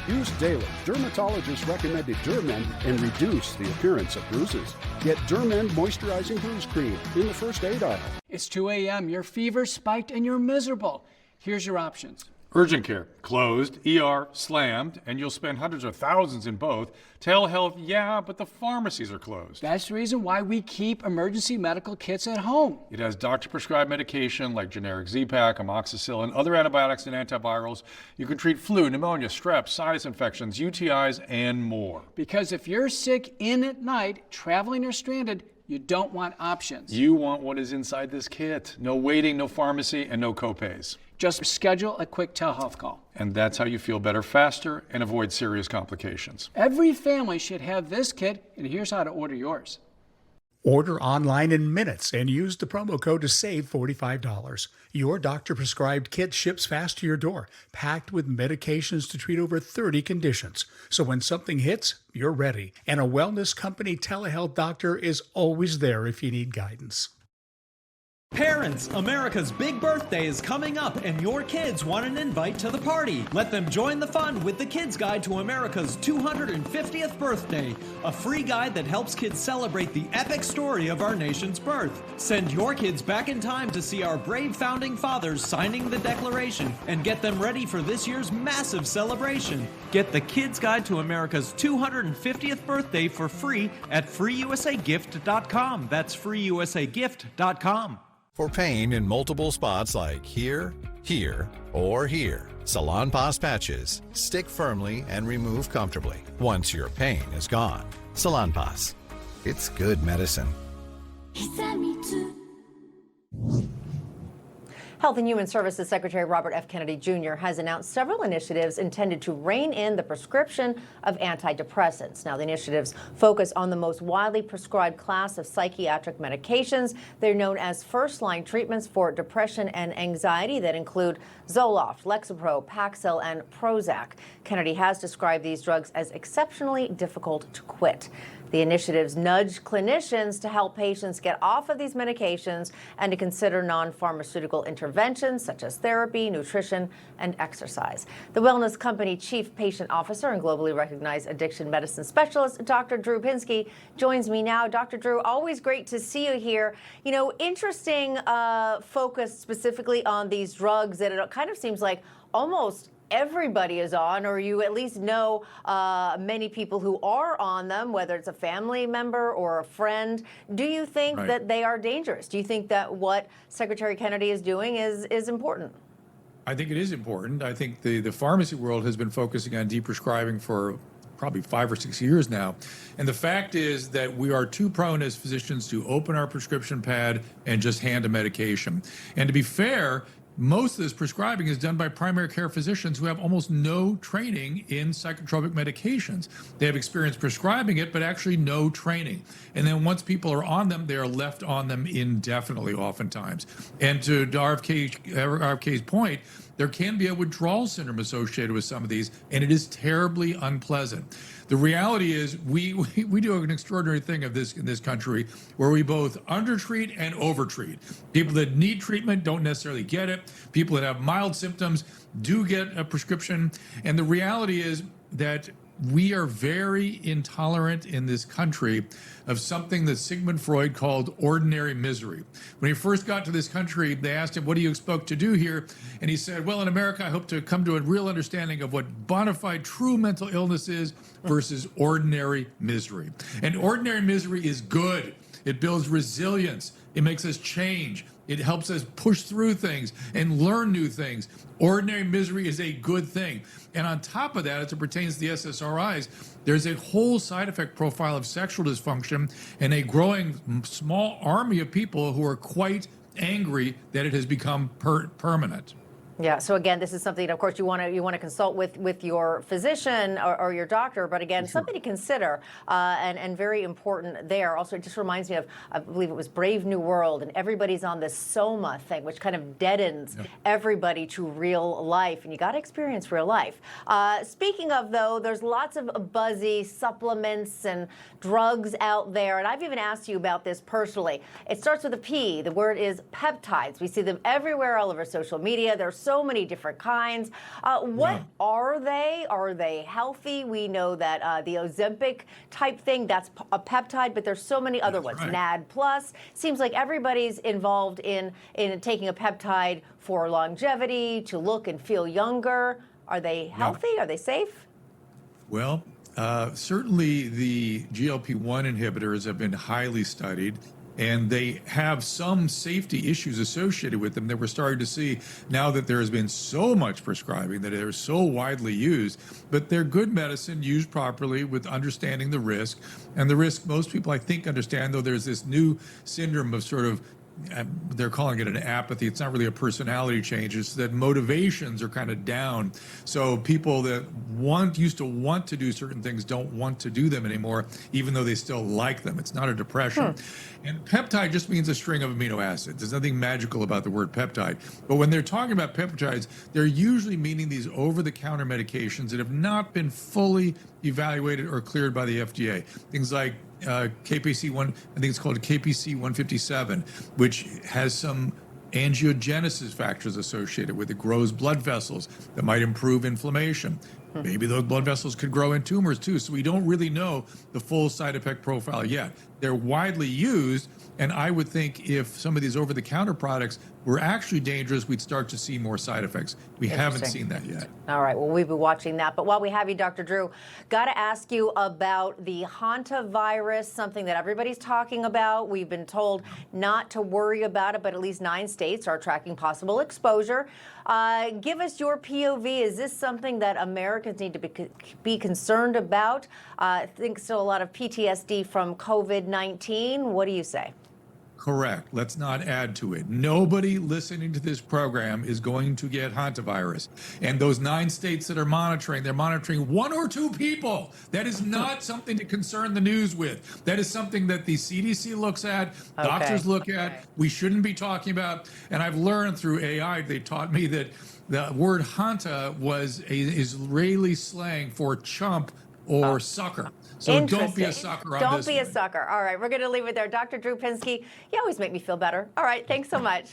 Use daily dermatologist-recommended Dermend and reduce the appearance of bruises. Get Dermend Moisturizing Bruise Cream in the first aid aisle. It's 2 a.m., your fever spiked, and you're miserable. Here's your options. Urgent care, closed. ER, slammed. And you'll spend hundreds of thousands in both. Telehealth, yeah, but the pharmacies are closed. That's the reason why we keep emergency medical kits at home. It has doctor-prescribed medication like generic Z-Pak, amoxicillin, other antibiotics and antivirals. You can treat flu, pneumonia, strep, sinus infections, UTIs, and more. Because if you're sick in at night, traveling or stranded, you don't want options. You want what is inside this kit. No waiting, no pharmacy, and no copays. Just schedule a quick telehealth call. And that's how you feel better faster and avoid serious complications. Every family should have this kit, and here's how to order yours. Order online in minutes and use the promo code to save $45. Your doctor-prescribed kit ships fast to your door, packed with medications to treat over 30 conditions. So when something hits, you're ready. And a wellness company telehealth doctor is always there if you need guidance. Parents, America's big birthday is coming up and your kids want an invite to the party. Let them join the fun with the Kids Guide to America's 250th birthday, a free guide that helps kids celebrate the epic story of our nation's birth. Send your kids back in time to see our brave founding fathers signing the Declaration and get them ready for this year's massive celebration. Get the Kids Guide to America's 250th birthday for free at freeusagift.com. That's freeusagift.com. For pain in multiple spots like here, here, or here, Salonpas patches stick firmly and remove comfortably once your pain is gone. Salonpas. It's good medicine. Health and Human Services Secretary Robert F. Kennedy Jr. has announced several initiatives intended to rein in the prescription of antidepressants. Now, the initiatives focus on the most widely prescribed class of psychiatric medications. They're known as first-line treatments for depression and anxiety that include Zoloft, Lexapro, Paxil, and Prozac. Kennedy has described these drugs as exceptionally difficult to quit. The initiatives nudge clinicians to help patients get off of these medications and to consider non-pharmaceutical interventions such as therapy, nutrition, and exercise. The wellness company chief patient officer and globally recognized addiction medicine specialist, Dr. Drew Pinsky, joins me now. Dr. Drew, always great to see you here. You know, interesting focus specifically on these drugs that it kind of seems like almost everybody is on, or you at least know many people who are on them, whether it's a family member or a friend. Do you think that they are dangerous? Do you think that what Secretary Kennedy is doing is important? I think it is important. I think the pharmacy world has been focusing on deprescribing for probably 5 or 6 years now. And the fact is that we are too prone as physicians to open our prescription pad and just hand a medication. And to be fair, most of this prescribing is done by primary care physicians who have almost no training in psychotropic medications. They have experience prescribing it, but actually no training. And then once people are on them, they are left on them indefinitely oftentimes. And to RFK's point, there can be a withdrawal syndrome associated with some of these, and it is terribly unpleasant. The reality is we do an extraordinary thing in this country where we both undertreat and overtreat. People that need treatment don't necessarily get it. People that have mild symptoms do get a prescription. And the reality is that we are very intolerant in this country of something that Sigmund Freud called ordinary misery. When he first got to this country, they asked him, what do you expect to do here? And he said, well, in America, I hope to come to a real understanding of what bona fide true mental illness is versus ordinary misery. And ordinary misery is good. It builds resilience. It makes us change. It helps us push through things and learn new things. Ordinary misery is a good thing. And on top of that, as it pertains to the SSRIs, there's a whole side effect profile of sexual dysfunction and a growing small army of people who are quite angry that it has become permanent. Yeah. So again, this is something, of course, you want to consult with your physician or your doctor. But again, something to consider and very important there. Also, it just reminds me of, I believe it was Brave New World, and everybody's on this soma thing, which kind of deadens everybody to real life, and you got to experience real life. Speaking of, though, there's lots of buzzy supplements and drugs out there, and I've even asked you about this personally. It starts with a P. The word is peptides. We see them everywhere, all over social media. There's so many different kinds. What are they? Are they healthy? We know that the Ozempic type thing, that's a peptide, but there's so many other ones. NAD plus. Seems like everybody's involved in taking a peptide for longevity, to look and feel younger. Are they healthy? Are they safe? Well, certainly the GLP-1 inhibitors have been highly studied, and they have some safety issues associated with them that we're starting to see now that there has been so much prescribing, that they're so widely used. But they're good medicine used properly with understanding the risk. And the risk most people, I think, understand, though there's this new syndrome of sort of, they're calling it an apathy. It's not really a personality change. It's that motivations are kind of down. So people that used to want to do certain things don't want to do them anymore, even though they still like them. It's not a depression. And peptide just means a string of amino acids. There's nothing magical about the word peptide. But when they're talking about peptides, they're usually meaning these over-the-counter medications that have not been fully evaluated or cleared by the FDA. Things like KPC-1, I think it's called KPC-157, which has some angiogenesis factors associated with it, grows blood vessels that might improve inflammation. Maybe those blood vessels could grow in tumors too. So we don't really know the full side effect profile yet. They're widely used, and I would think if some of these over-the-counter products were actually dangerous, we'd start to see more side effects. We haven't seen that yet. All right, well, we'll be watching that. But while we have you, Dr. Drew, got to ask you about the hantavirus, something that everybody's talking about. We've been told not to worry about it, but at least 9 states are tracking possible exposure. Give us your POV. Is this something that Americans need to be concerned about? I think still a lot of PTSD from COVID-19. What do you say? Correct. Let's not add to it. Nobody listening to this program is going to get hantavirus. And those 9 states that are monitoring, they're monitoring 1 or 2 people. That is not something to concern the news with. That is something that the CDC looks at, doctors look at, we shouldn't be talking about. And I've learned through AI, they taught me that the word hanta was a Israeli slang for chump or sucker. So don't be a sucker on this. Don't be a sucker. All right, we're going to leave it there. Dr. Drew Pinsky, you always make me feel better. All right, thanks so much.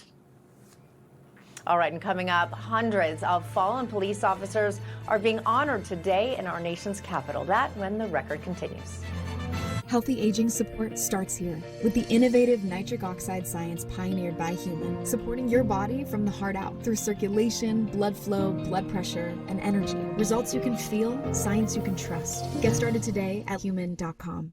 All right, and coming up, hundreds of fallen police officers are being honored today in our nation's capital. That when the record continues. Healthy aging support starts here with the innovative nitric oxide science pioneered by Human, supporting your body from the heart out through circulation, blood flow, blood pressure, and energy. Results you can feel, science you can trust. Get started today at human.com.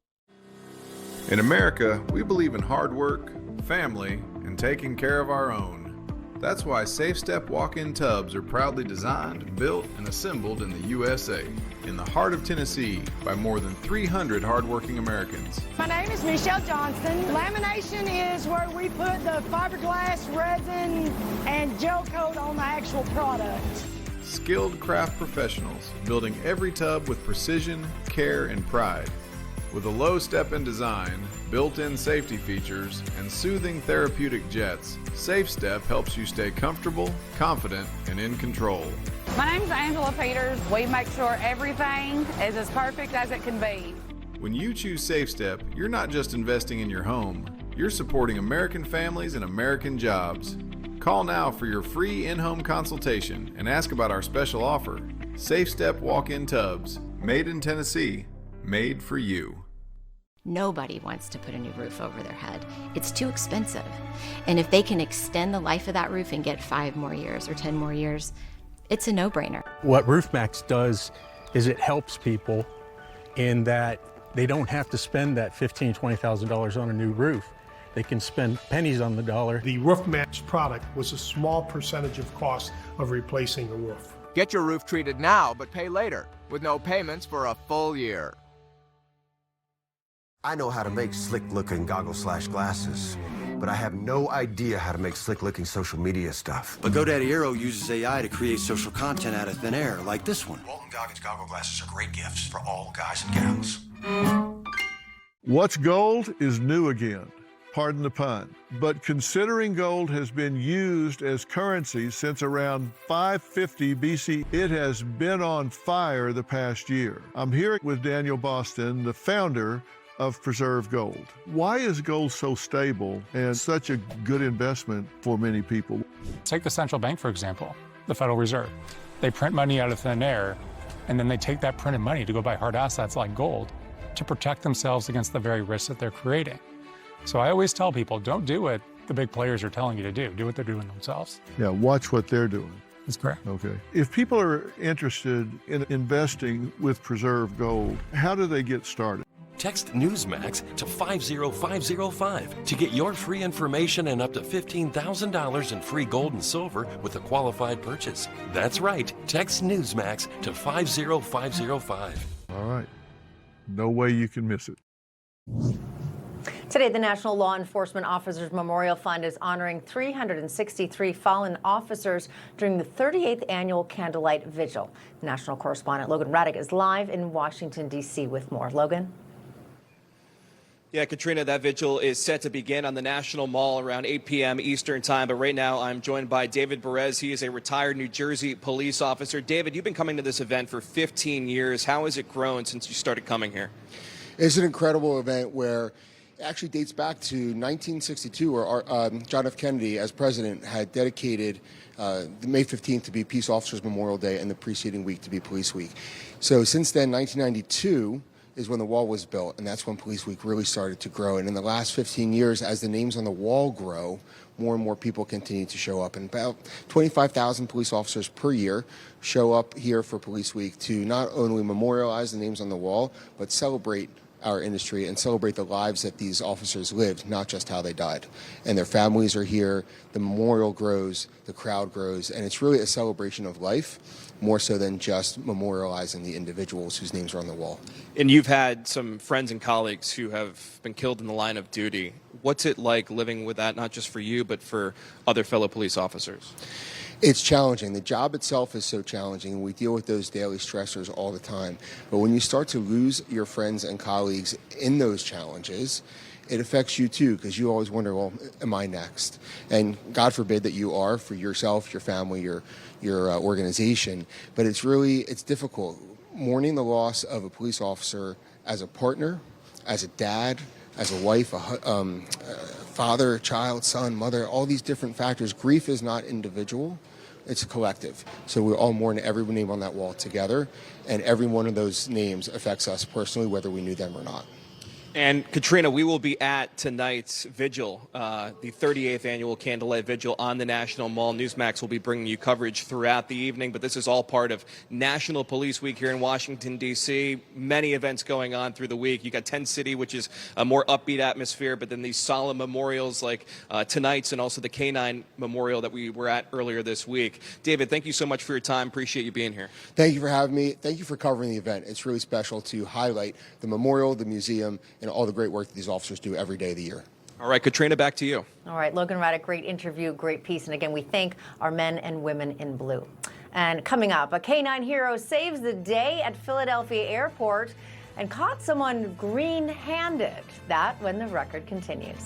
In America, we believe in hard work, family, and taking care of our own. That's why SafeStep walk-in tubs are proudly designed, built, and assembled in the USA, in the heart of Tennessee, by more than 300 hardworking Americans. My name is Michelle Johnson. Lamination is where we put the fiberglass, resin, and gel coat on the actual product. Skilled craft professionals building every tub with precision, care, and pride. With a low step-in design, built-in safety features, and soothing therapeutic jets, SafeStep helps you stay comfortable, confident, and in control. My name's Angela Peters. We make sure everything is as perfect as it can be. When you choose SafeStep, you're not just investing in your home, you're supporting American families and American jobs. Call now for your free in-home consultation and ask about our special offer. SafeStep walk-in tubs, made in Tennessee, made for you. Nobody wants to put a new roof over their head. It's too expensive. And if they can extend the life of that roof and get 5 more years or 10 more years, it's a no-brainer. What RoofMax does is it helps people in that they don't have to spend that $15,000, $20,000 on a new roof. They can spend pennies on the dollar. The RoofMax product was a small percentage of cost of replacing a roof. Get your roof treated now, but pay later, with no payments for a full year. I know how to make slick-looking goggles/glasses. but I have no idea how to make slick-looking social media stuff. But GoDaddy Aero uses AI to create social content out of thin air, like this one. Walton Goggins goggle glasses are great gifts for all guys and gals. What's gold is new again. Pardon the pun. But considering gold has been used as currency since around 550 BC, it has been on fire the past year. I'm here with Daniel Boston, the founder of Preserve Gold. Why is gold so stable and such a good investment for many people? Take the central bank, for example, the Federal Reserve. They print money out of thin air, and then they take that printed money to go buy hard assets like gold to protect themselves against the very risks that they're creating. So I always tell people, don't do what the big players are telling you to do. Do what they're doing themselves. Yeah, watch what they're doing. That's correct. Okay. If people are interested in investing with Preserve Gold, how do they get started? Text Newsmax to 50505 to get your free information and up to $15,000 in free gold and silver with a qualified purchase. That's right. Text Newsmax to 50505. All right. No way you can miss it. Today, the National Law Enforcement Officers Memorial Fund is honoring 363 fallen officers during the 38th annual Candlelight Vigil. National correspondent Logan Raddick is live in Washington, D.C. with more. Logan? Yeah, Katrina, that vigil is set to begin on the National Mall around 8 p.m. Eastern Time. But right now, I'm joined by David Perez. He is a retired New Jersey police officer. David, you've been coming to this event for 15 years. How has it grown since you started coming here? It's an incredible event where it actually dates back to 1962, where John F. Kennedy, as president, had dedicated May 15th to be Peace Officers Memorial Day and the preceding week to be Police Week. So since then, 1992 is when the wall was built, and that's when Police Week really started to grow. And in the last 15 years, as the names on the wall grow, more and more people continue to show up. And about 25,000 police officers per year show up here for Police Week to not only memorialize the names on the wall, but celebrate our industry and celebrate the lives that these officers lived, not just how they died. And their families are here, the memorial grows, the crowd grows, and it's really a celebration of life, more so than just memorializing the individuals whose names are on the wall. And you've had some friends and colleagues who have been killed in the line of duty. What's it like living with that, not just for you, but for other fellow police officers? It's challenging. The job itself is so challenging. We deal with those daily stressors all the time. But when you start to lose your friends and colleagues in those challenges, it affects you too, because you always wonder, well, am I next? And God forbid that you are, for yourself, your family, your organization. But it's difficult. Mourning the loss of a police officer as a partner, as a dad, as a wife, a father, child, son, mother, all these different factors. Grief is not individual, it's a collective. So we all mourn every name on that wall together, and every one of those names affects us personally, whether we knew them or not. And Katrina, we will be at tonight's vigil, the 38th annual Candlelight Vigil on the National Mall. Newsmax will be bringing you coverage throughout the evening, but this is all part of National Police Week here in Washington, D.C. Many events going on through the week. You got 10 City, which is a more upbeat atmosphere, but then these solemn memorials like tonight's and also the K-9 memorial that we were at earlier this week. David, thank you so much for your time. Appreciate you being here. Thank you for having me. Thank you for covering the event. It's really special to highlight the memorial, the museum, and all the great work that these officers do every day of the year. All right, Katrina, back to you. All right, Logan Raddick, great interview, great piece. And again, we thank our men and women in blue. And coming up, a K-9 hero saves the day at Philadelphia Airport and caught someone green-handed. That when the record continues.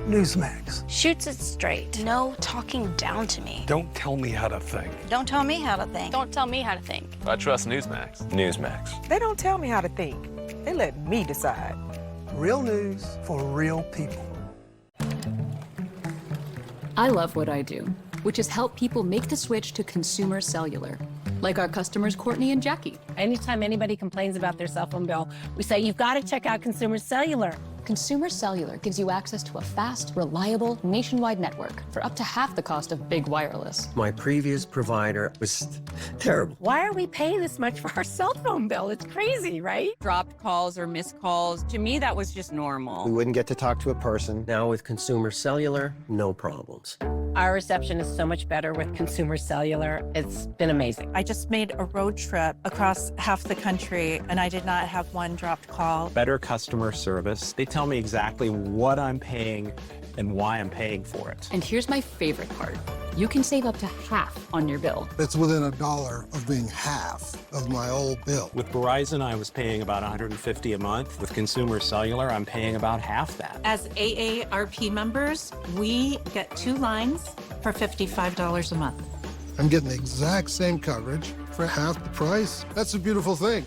Newsmax. Shoots it straight. No talking down to me. Don't tell me how to think. Don't tell me how to think. Don't tell me how to think. I trust Newsmax. Newsmax. They don't tell me how to think. They let me decide. Real news for real people. I love what I do, which is help people make the switch to consumer cellular. Like our customers, Courtney and Jackie. Anytime anybody complains about their cell phone bill, we say, you've got to check out Consumer Cellular. Consumer Cellular gives you access to a fast, reliable, nationwide network for up to half the cost of big wireless. My previous provider was terrible. Why are we paying this much for our cell phone bill? It's crazy, right? Dropped calls or missed calls. To me, that was just normal. We wouldn't get to talk to a person. Now with Consumer Cellular, no problems. Our reception is so much better with Consumer Cellular. It's been amazing. I just made a road trip across half the country, and I did not have one dropped call. Better customer service. They tell me exactly what I'm paying and why I'm paying for it. And here's my favorite part. You can save up to half on your bill. It's within $1 of being half of my old bill. With Verizon, I was paying about $150 a month. With Consumer Cellular, I'm paying about half that. As AARP members, we get 2 lines for $55 a month. I'm getting the exact same coverage for half the price. That's a beautiful thing.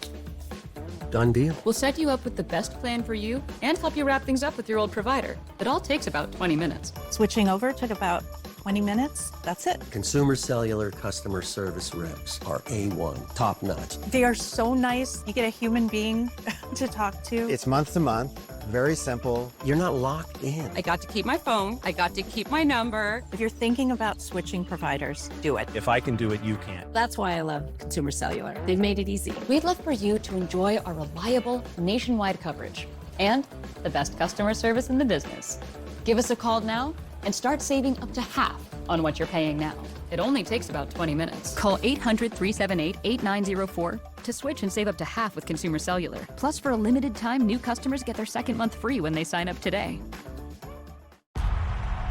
Done deal. We'll set you up with the best plan for you and help you wrap things up with your old provider. It all takes about 20 minutes. Switching over took about 20 minutes. That's it. Consumer Cellular customer service reps are A1, top notch. They are so nice. You get a human being to talk to. It's month to month, very simple. You're not locked in. I got to keep my phone. I got to keep my number. If you're thinking about switching providers, do it. If I can do it, you can. That's why I love Consumer Cellular. They've made it easy. We'd love for you to enjoy our reliable nationwide coverage and the best customer service in the business. Give us a call now and start saving up to half on what you're paying now. It only takes about 20 minutes. Call 800-378-8904 to switch and save up to half with Consumer Cellular. Plus, for a limited time, new customers get their second month free when they sign up today.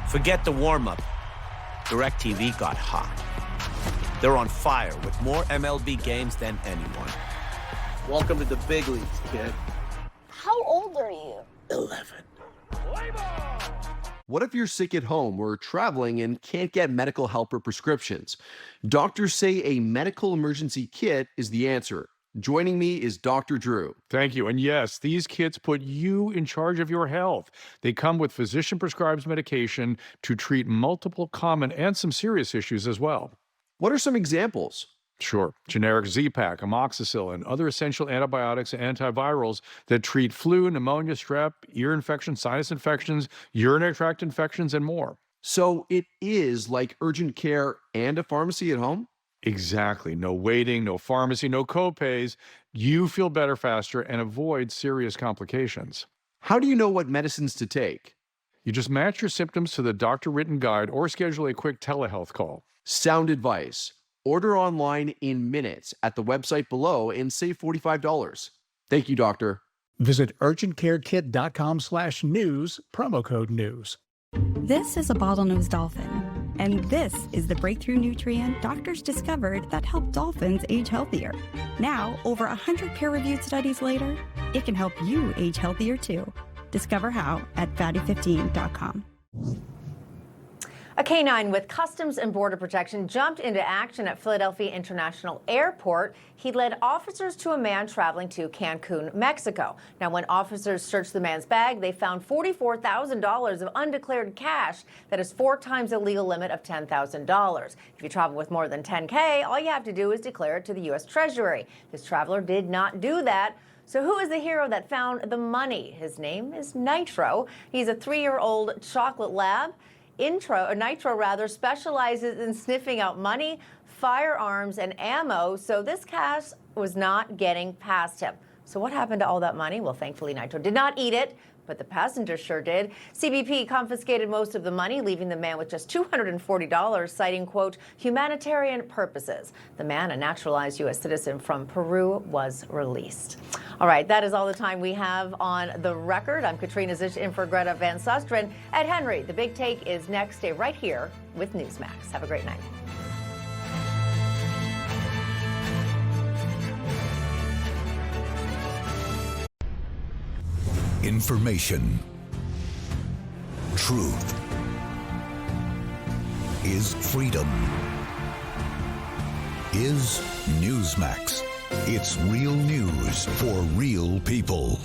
Forget the warm-up. DirecTV got hot. They're on fire with more MLB games than anyone. Welcome to the big leagues, kid. How old are you? 11. What if you're sick at home or traveling and can't get medical help or prescriptions? Doctors say a medical emergency kit is the answer. Joining me is Dr. Drew. Thank you. And yes, these kits put you in charge of your health. They come with physician-prescribed medication to treat multiple common and some serious issues as well. What are some examples? Sure. Generic Z-Pak, amoxicillin, other essential antibiotics and antivirals that treat flu, pneumonia, strep, ear infections, sinus infections, urinary tract infections, and more. So it is like urgent care and a pharmacy at home? Exactly. No waiting, no pharmacy, no copays. You feel better faster and avoid serious complications. How do you know what medicines to take? You just match your symptoms to the doctor-written guide or schedule a quick telehealth call. Sound advice. Order online in minutes at the website below and save $45. Thank you, doctor. Visit urgentcarekit.com/news, promo code news. This is a bottlenose dolphin, and this is the breakthrough nutrient doctors discovered that helped dolphins age healthier. Now, over 100 peer-reviewed studies later, it can help you age healthier too. Discover how at fatty15.com. A canine with Customs and Border Protection jumped into action at Philadelphia International Airport. He led officers to a man traveling to Cancun, Mexico. Now, when officers searched the man's bag, they found $44,000 of undeclared cash. That is 4 times the legal limit of $10,000. If you travel with more than $10K, all you have to do is declare it to the U.S. Treasury. This traveler did not do that. So who is the hero that found the money? His name is Nitro. He's a 3-year-old chocolate lab. Nitro specializes in sniffing out money, firearms, and ammo, so this cash was not getting past him. So what happened to all that money? Well, thankfully, Nitro did not eat it, but the passenger sure did. CBP confiscated most of the money, leaving the man with just $240, citing, quote, humanitarian purposes. The man, a naturalized U.S. citizen from Peru, was released. All right, that is all the time we have on The Record. I'm Katrina Szish in for Greta Van Susteren. Ed Henry, The Big Take is next. Stay right here with Newsmax. Have a great night. Information. Truth. Is freedom. Is Newsmax. It's real news for real people.